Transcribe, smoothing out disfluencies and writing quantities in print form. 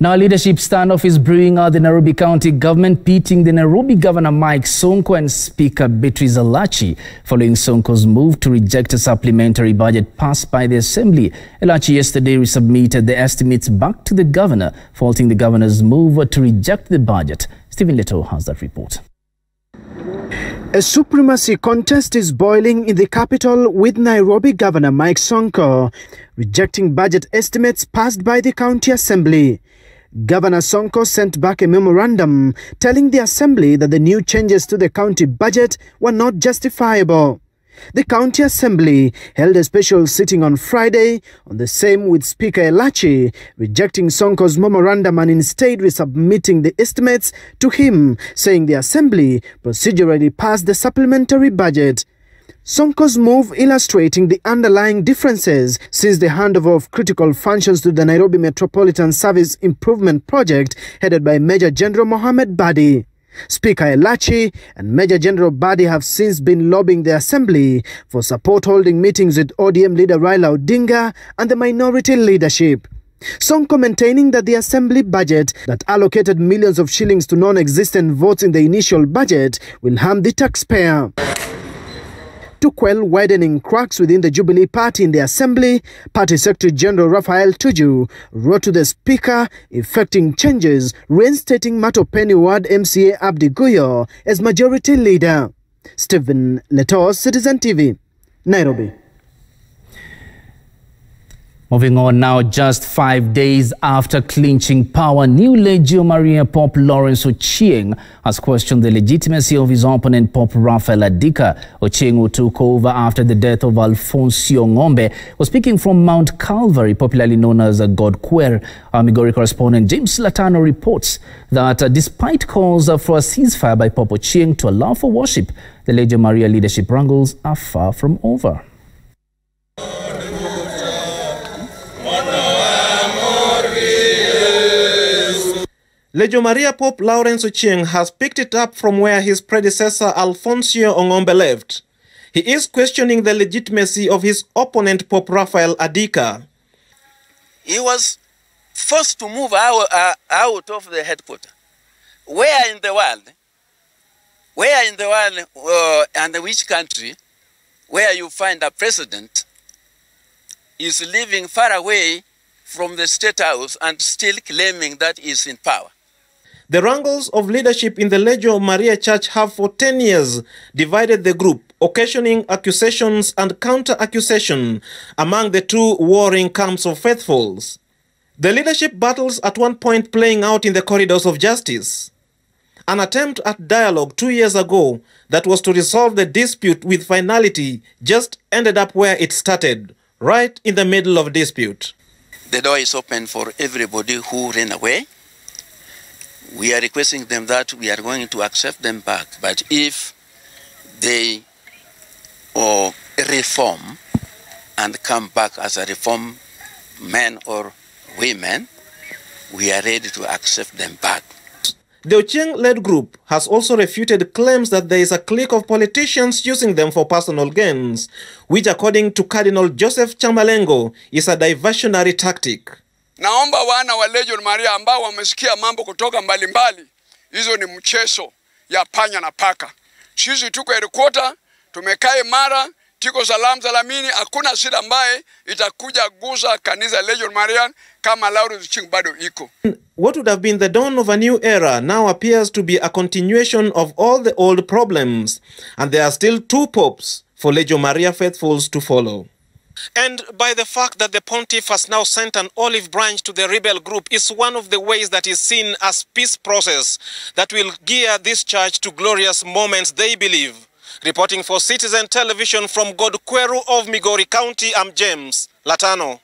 Now, a leadership standoff is brewing out the Nairobi County government, pitting the Nairobi Governor Mike Sonko and Speaker Beatrice Elachi, following Sonko's move to reject a supplementary budget passed by the Assembly. Elachi yesterday resubmitted the estimates back to the governor, faulting the governor's move to reject the budget. Stephen Leto has that report. A supremacy contest is boiling in the capital, with Nairobi Governor Mike Sonko rejecting budget estimates passed by the county assembly. Governor Sonko sent back a memorandum telling the assembly that the new changes to the county budget were not justifiable. The county assembly held a special sitting on Friday, on the same with Speaker Elachi rejecting Sonko's memorandum and instead resubmitting the estimates to him, saying the assembly procedurally passed the supplementary budget. Sonko's move illustrating the underlying differences since the handover of critical functions to the Nairobi Metropolitan Service Improvement Project headed by Major General Mohammed Badi. Speaker Elachi and Major General Badi have since been lobbying the assembly for support, holding meetings with ODM leader Raphael Adika and the minority leadership. Sonko maintaining that the assembly budget that allocated millions of shillings to non-existent votes in the initial budget will harm the taxpayer. To quell widening cracks within the Jubilee Party in the Assembly, Party Secretary General Raphael Adika wrote to the Speaker effecting changes, reinstating Matopeni Ward MCA Abdi Guyo as Majority Leader. Stephen Leto, Citizen TV, Nairobi. Moving on now, just 5 days after clinching power, new Legio Maria Pope Ochieng has questioned the legitimacy of his opponent, Pope Raphael Adika. Ochieng, who took over after the death of Alfonso Ng'ombe, was speaking from Mount Calvary, popularly known as God Quer. Our Migori correspondent James Latano reports that despite calls for a ceasefire by Pope Ochieng to allow for worship, the Legio Maria leadership wrangles are far from over. Legio Maria Pope Ochieng has picked it up from where his predecessor Alfonso Ng'ombe left. He is questioning the legitimacy of his opponent Pope Raphael Adika. He was forced to move out of the headquarters. Where in the world? And which country where you find a president is living far away from the State House and still claiming that he is in power? The wrangles of leadership in the Legio Maria Church have for 10 years divided the group, occasioning accusations and counter-accusation among the two warring camps of faithfuls. The leadership battles at one point playing out in the corridors of justice. An attempt at dialogue 2 years ago that was to resolve the dispute with finality just ended up where it started, right in the middle of dispute. The door is open for everybody who ran away. We are requesting them that we are going to accept them back. But if they reform and come back as a reform men or women, we are ready to accept them back. The Ochieng-led group has also refuted claims that there is a clique of politicians using them for personal gains, which according to Cardinal Joseph Chamalengo is a diversionary tactic. Naomba wana wa Legio Maria ambao wamesikia mambo kutoka mbalimbali, hizo ni mchezo ya panya na paka. Sisi tuko headquarter, tumekaa imara, tiko salamini, hakuna shida ambaye itakuja guza kanisa Legio Maria kama Lawrence Ochieng bado iko. What would have been the dawn of a new era now appears to be a continuation of all the old problems, and there are still two popes for Legio Maria faithfuls to follow. And by the fact that the pontiff has now sent an olive branch to the rebel group is one of the ways that is seen as peace process that will gear this church to glorious moments they believe. Reporting for Citizen Television from God Queru of Migori County, I'm James Latano.